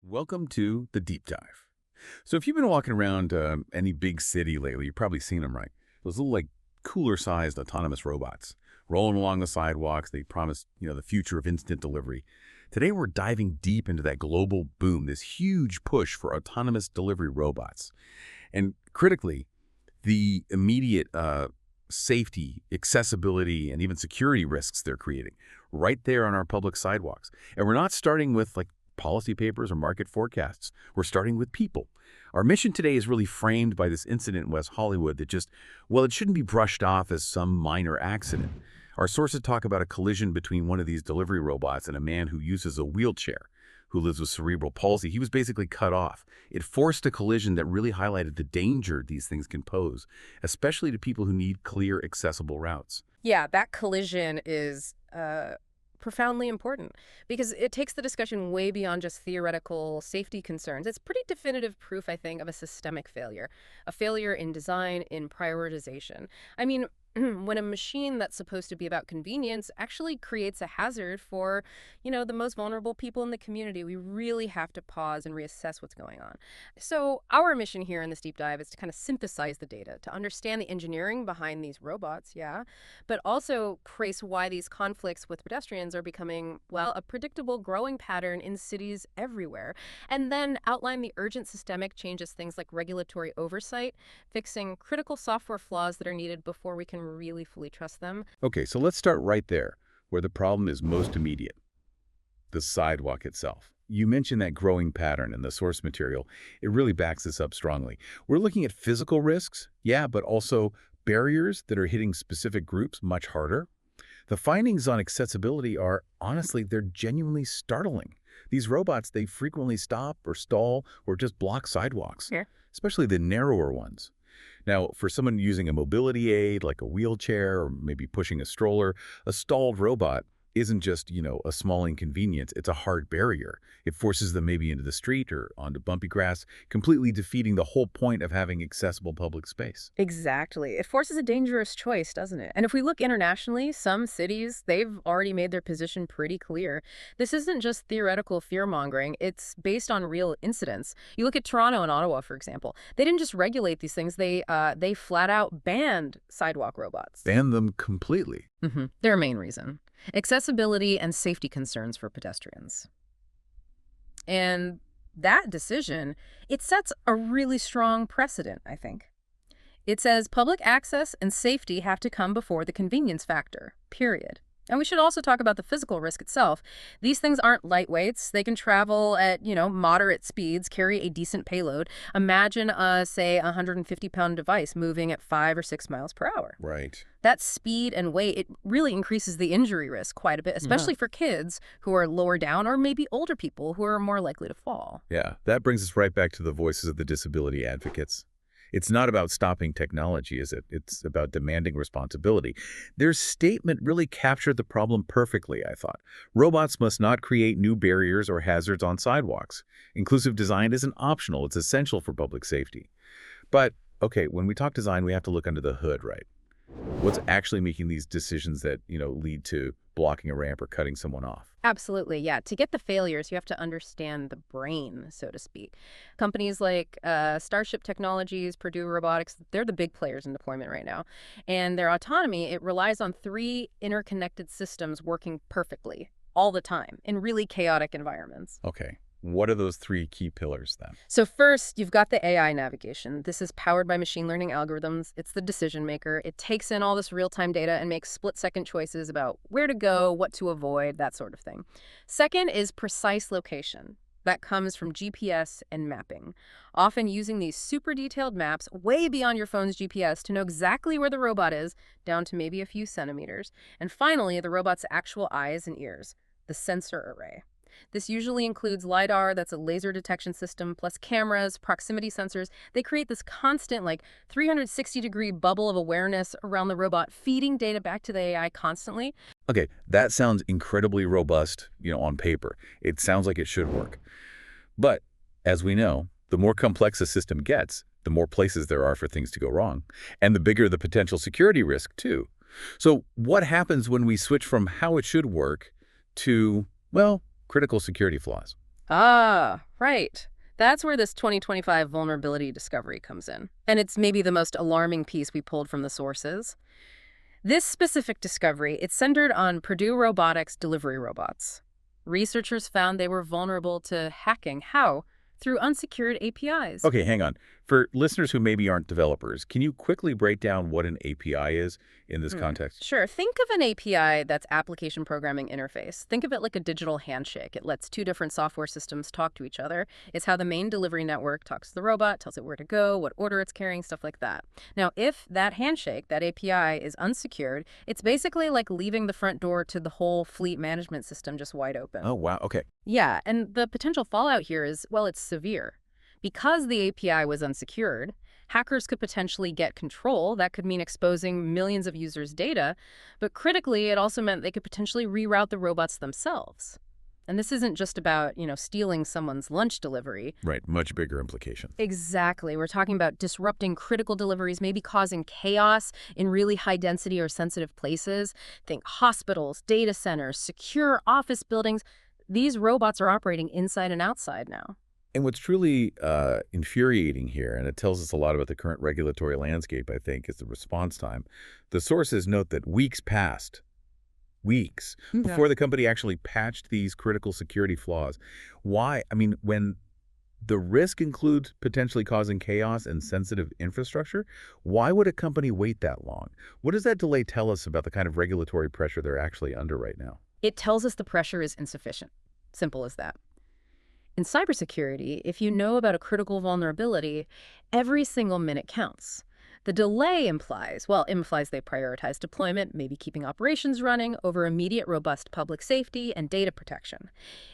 Welcome to the deep dive. So if you've been walking around any big city lately, you've probably seen them, right? Those little like cooler-sized autonomous robots rolling along the sidewalks. They promise, the future of instant delivery. Today we're diving deep into that global boom, this huge push for autonomous delivery robots. And critically, the immediate safety, accessibility, and even security risks they're creating right there on our public sidewalks. And we're not starting with like policy papers or market forecasts. We're starting with people. Our mission today is really framed by this incident in West Hollywood that it shouldn't be brushed off as some minor accident. Our sources talk about a collision between one of these delivery robots and a man who uses a wheelchair, who lives with cerebral palsy. He was basically cut off. It forced a collision that really highlighted the danger these things can pose, especially to people who need clear, accessible routes. Yeah, that collision is profoundly important because it takes the discussion way beyond just theoretical safety concerns. It's pretty definitive proof, I think, of a systemic failure, a failure in design, in prioritization. I mean, when a machine that's supposed to be about convenience actually creates a hazard for, the most vulnerable people in the community, we really have to pause and reassess what's going on. So our mission here in this deep dive is to kind of synthesize the data, to understand the engineering behind these robots, yeah, but also trace why these conflicts with pedestrians are becoming, a predictable growing pattern in cities everywhere, and then outline the urgent systemic changes, things like regulatory oversight, fixing critical software flaws that are needed before we can really fully trust them. Okay, so let's start right there, where the problem is most immediate, the sidewalk itself. You mentioned that growing pattern in the source material. It really backs this up strongly. We're looking at physical risks, yeah, but also barriers that are hitting specific groups much harder. The findings on accessibility are, honestly, they're genuinely startling. These robots, they frequently stop or stall or just block sidewalks, Here. especially the narrower ones. Now, for someone using a mobility aid like a wheelchair or maybe pushing a stroller, a stalled robot isn't just, a small inconvenience. It's a hard barrier. It forces them maybe into the street or onto bumpy grass, completely defeating the whole point of having accessible public space. Exactly. It forces a dangerous choice, doesn't it? And if we look internationally, some cities, they've already made their position pretty clear. This isn't just theoretical fear-mongering. It's based on real incidents. You look at Toronto and Ottawa, for example. They didn't just regulate these things. They flat out banned sidewalk robots. Ban them completely. Their main reason. Accessibility and safety concerns for pedestrians. And that decision, it sets a really strong precedent, I think. It says public access and safety have to come before the convenience factor, period. And we should also talk about the physical risk itself. These things aren't lightweights. They can travel at, moderate speeds, carry a decent payload. Imagine say, a 150-pound device moving at 5 or 6 miles per hour. Right. That speed and weight, it really increases the injury risk quite a bit, especially for kids who are lower down or maybe older people who are more likely to fall. Yeah, that brings us right back to the voices of the disability advocates. It's not about stopping technology, is it? It's about demanding responsibility. Their statement really captured the problem perfectly, I thought. Robots must not create new barriers or hazards on sidewalks. Inclusive design isn't optional. It's essential for public safety. But, okay, when we talk design, we have to look under the hood, right? What's actually making these decisions that, lead to blocking a ramp or cutting someone off? Absolutely, yeah. To get the failures, you have to understand the brain, so to speak. Companies like Starship Technologies, Purdue Robotics, they're the big players in deployment right now. And their autonomy, it relies on 3 interconnected systems working perfectly all the time in really chaotic environments. Okay. What are those 3 key pillars then? So first, you've got the AI navigation. This is powered by machine learning algorithms. It's the decision maker. It takes in all this real-time data and makes split-second choices about where to go, what to avoid, that sort of thing. Second is precise location. That comes from GPS and mapping, often using these super detailed maps way beyond your phone's GPS to know exactly where the robot is, down to maybe a few centimeters. And finally, the robot's actual eyes and ears, the sensor array. This usually includes LiDAR, that's a laser detection system, plus cameras, proximity sensors. They create this constant, 360-degree bubble of awareness around the robot, feeding data back to the AI constantly. Okay, that sounds incredibly robust, on paper. It sounds like it should work. But, as we know, the more complex a system gets, the more places there are for things to go wrong, and the bigger the potential security risk, too. So what happens when we switch from how it should work to, critical security flaws? Right. That's where this 2025 vulnerability discovery comes in. And it's maybe the most alarming piece we pulled from the sources. This specific discovery, it's centered on Purdue Robotics delivery robots. Researchers found they were vulnerable to hacking. How? Through unsecured APIs. Okay, hang on. For listeners who maybe aren't developers, can you quickly break down what an API is in this context? Sure. Think of an API that's application programming interface. Think of it like a digital handshake. It lets two different software systems talk to each other. It's how the main delivery network talks to the robot, tells it where to go, what order it's carrying, stuff like that. Now, if that handshake, that API, is unsecured, it's basically like leaving the front door to the whole fleet management system just wide open. Oh, wow. Okay. Yeah, and the potential fallout here is, well, it's severe. Because the API was unsecured, hackers could potentially get control. That could mean exposing millions of users' data. But critically, it also meant they could potentially reroute the robots themselves. And this isn't just about, stealing someone's lunch delivery. Right. Much bigger implication. Exactly. We're talking about disrupting critical deliveries, maybe causing chaos in really high density or sensitive places. Think hospitals, data centers, secure office buildings. These robots are operating inside and outside now. And what's truly infuriating here, and it tells us a lot about the current regulatory landscape, I think, is the response time. The sources note that weeks passed, weeks, before the company actually patched these critical security flaws. Why? I mean, when the risk includes potentially causing chaos and sensitive infrastructure, why would a company wait that long? What does that delay tell us about the kind of regulatory pressure they're actually under right now? It tells us the pressure is insufficient. Simple as that. In cybersecurity, if you know about a critical vulnerability, every single minute counts. The delay implies they prioritize deployment, maybe keeping operations running, over immediate robust public safety and data protection.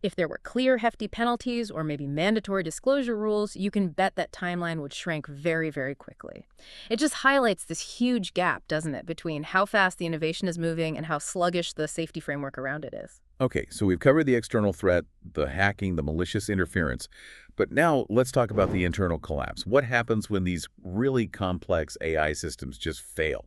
If there were clear, hefty penalties or maybe mandatory disclosure rules, you can bet that timeline would shrink very, very quickly. It just highlights this huge gap, doesn't it, between how fast the innovation is moving and how sluggish the safety framework around it is. Okay, so we've covered the external threat, the hacking, the malicious interference. But now let's talk about the internal collapse. What happens when these really complex AI systems just fail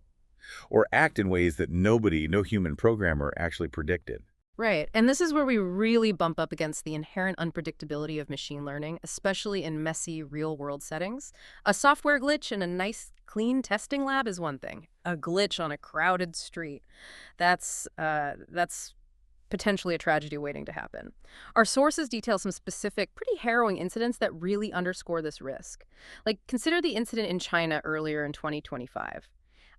or act in ways that no human programmer actually predicted? Right. And this is where we really bump up against the inherent unpredictability of machine learning, especially in messy real-world settings. A software glitch in a nice, clean testing lab is one thing. A glitch on a crowded street, that's potentially a tragedy waiting to happen. Our sources detail some specific, pretty harrowing incidents that really underscore this risk. Like, consider the incident in China earlier in 2025.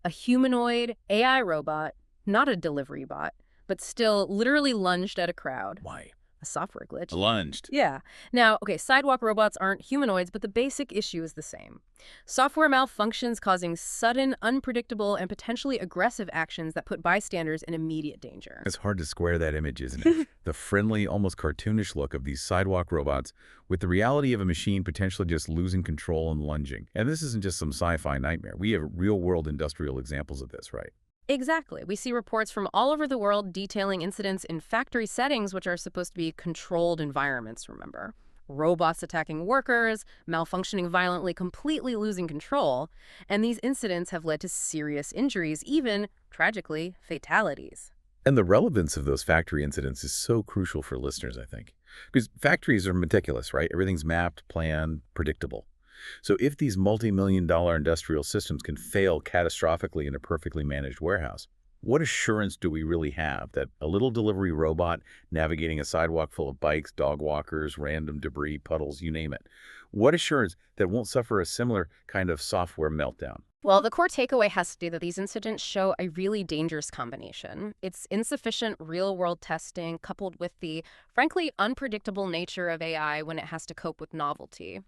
A humanoid AI robot, not a delivery bot, but still literally lunged at a crowd. Why? A software glitch. Lunged. Yeah. Now, okay, sidewalk robots aren't humanoids, but the basic issue is the same. Software malfunctions causing sudden, unpredictable, and potentially aggressive actions that put bystanders in immediate danger. It's hard to square that image, isn't it? The friendly, almost cartoonish look of these sidewalk robots with the reality of a machine potentially just losing control and lunging. And this isn't just some sci-fi nightmare. We have real-world industrial examples of this, right? Exactly. We see reports from all over the world detailing incidents in factory settings, which are supposed to be controlled environments, remember? Robots attacking workers, malfunctioning violently, completely losing control. And these incidents have led to serious injuries, even, tragically, fatalities. And the relevance of those factory incidents is so crucial for listeners, I think. Because factories are meticulous, right? Everything's mapped, planned, predictable. So if these multi-million-dollar industrial systems can fail catastrophically in a perfectly managed warehouse, what assurance do we really have that a little delivery robot navigating a sidewalk full of bikes, dog walkers, random debris, puddles, you name it, what assurance that it won't suffer a similar kind of software meltdown? Well, the core takeaway has to be that these incidents show a really dangerous combination. It's insufficient real-world testing coupled with the, frankly, unpredictable nature of AI when it has to cope with novelty.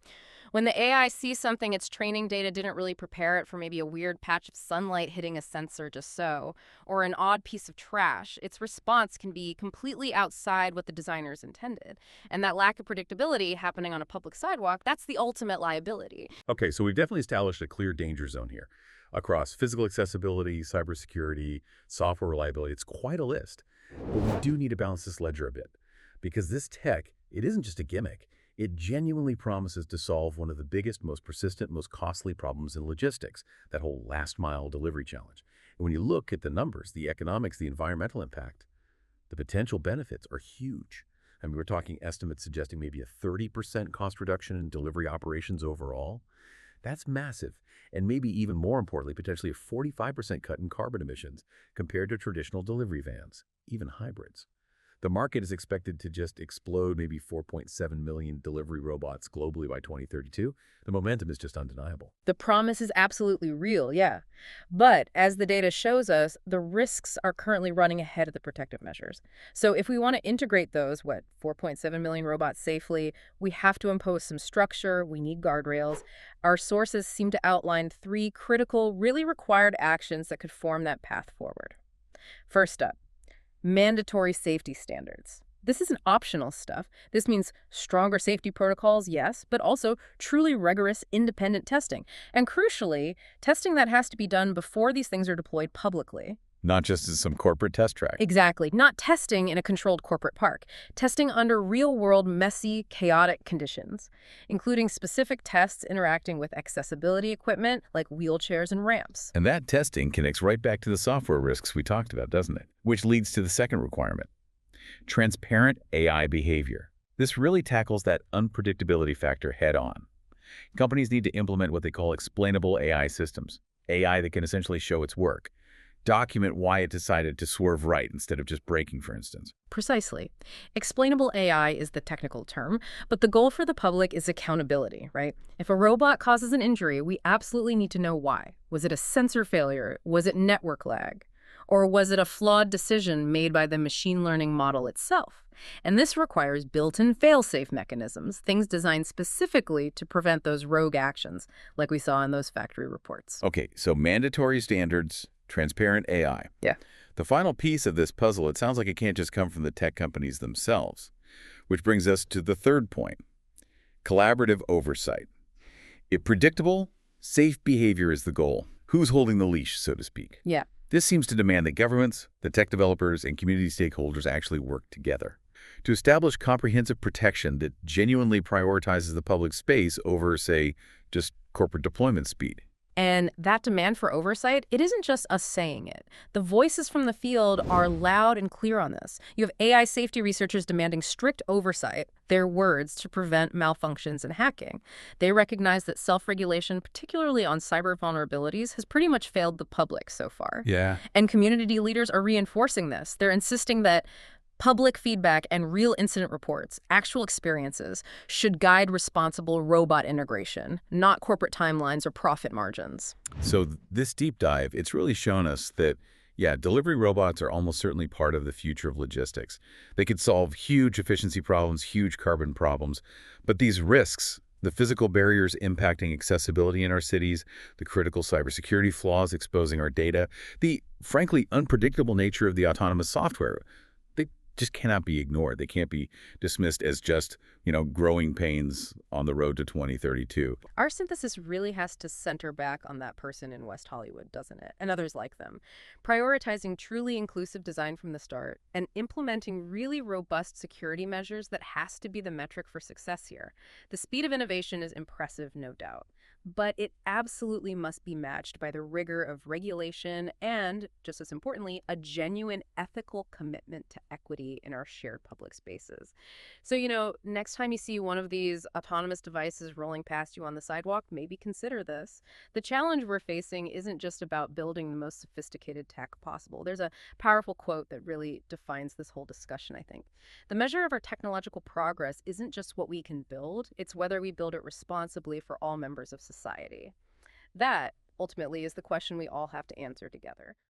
When the AI sees something its training data didn't really prepare it for, maybe a weird patch of sunlight hitting a sensor just so, or an odd piece of trash, its response can be completely outside what the designers intended. And that lack of predictability happening on a public sidewalk, that's the ultimate liability. Okay, so we've definitely established a clear danger zone here across physical accessibility, cybersecurity, software reliability. It's quite a list. But we do need to balance this ledger a bit because this tech, it isn't just a gimmick. It genuinely promises to solve one of the biggest, most persistent, most costly problems in logistics, that whole last-mile delivery challenge. And when you look at the numbers, the economics, the environmental impact, the potential benefits are huge. I mean, we're talking estimates suggesting maybe a 30% cost reduction in delivery operations overall. That's massive. And maybe even more importantly, potentially a 45% cut in carbon emissions compared to traditional delivery vans, even hybrids. The market is expected to just explode, maybe 4.7 million delivery robots globally by 2032. The momentum is just undeniable. The promise is absolutely real, yeah. But as the data shows us, the risks are currently running ahead of the protective measures. So if we want to integrate those, 4.7 million robots safely, we have to impose some structure, we need guardrails. Our sources seem to outline three critical, really required actions that could form that path forward. First up, mandatory safety standards. This isn't optional stuff. This means stronger safety protocols, yes, but also truly rigorous independent testing. And crucially, testing that has to be done before these things are deployed publicly. Not just as some corporate test track. Exactly. Not testing in a controlled corporate park. Testing under real-world, messy, chaotic conditions, including specific tests interacting with accessibility equipment like wheelchairs and ramps. And that testing connects right back to the software risks we talked about, doesn't it? Which leads to the second requirement, transparent AI behavior. This really tackles that unpredictability factor head on. Companies need to implement what they call explainable AI systems, AI that can essentially show its work. Document why it decided to swerve right instead of just braking, for instance. Precisely. Explainable AI is the technical term, but the goal for the public is accountability, right? If a robot causes an injury, we absolutely need to know why. Was it a sensor failure? Was it network lag? Or was it a flawed decision made by the machine learning model itself? And this requires built-in fail-safe mechanisms, things designed specifically to prevent those rogue actions, like we saw in those factory reports. Okay, so mandatory standards, transparent AI. Yeah. The final piece of this puzzle, it sounds like it can't just come from the tech companies themselves, which brings us to the third point, collaborative oversight. If predictable, safe behavior is the goal, who's holding the leash, so to speak? Yeah. This seems to demand that governments, the tech developers, and community stakeholders actually work together to establish comprehensive protection that genuinely prioritizes the public space over, say, just corporate deployment speed. And that demand for oversight, it isn't just us saying it. The voices from the field are loud and clear on this. You have AI safety researchers demanding strict oversight, their words, to prevent malfunctions and hacking. They recognize that self-regulation, particularly on cyber vulnerabilities, has pretty much failed the public so far. Yeah. And community leaders are reinforcing this. They're insisting that public feedback and real incident reports, actual experiences, should guide responsible robot integration, not corporate timelines or profit margins. So this deep dive, it's really shown us that, yeah, delivery robots are almost certainly part of the future of logistics. They could solve huge efficiency problems, huge carbon problems, but these risks, the physical barriers impacting accessibility in our cities, the critical cybersecurity flaws exposing our data, the frankly unpredictable nature of the autonomous software, they just cannot be ignored. They can't be dismissed as just, growing pains on the road to 2032. Our synthesis really has to center back on that person in West Hollywood, doesn't it? And others like them. Prioritizing truly inclusive design from the start and implementing really robust security measures that has to be the metric for success here. The speed of innovation is impressive, no doubt. But it absolutely must be matched by the rigor of regulation and, just as importantly, a genuine ethical commitment to equity in our shared public spaces. So, next time you see one of these autonomous devices rolling past you on the sidewalk, maybe consider this. The challenge we're facing isn't just about building the most sophisticated tech possible. There's a powerful quote that really defines this whole discussion, I think. The measure of our technological progress isn't just what we can build, it's whether we build it responsibly for all members of society. That, ultimately, is the question we all have to answer together.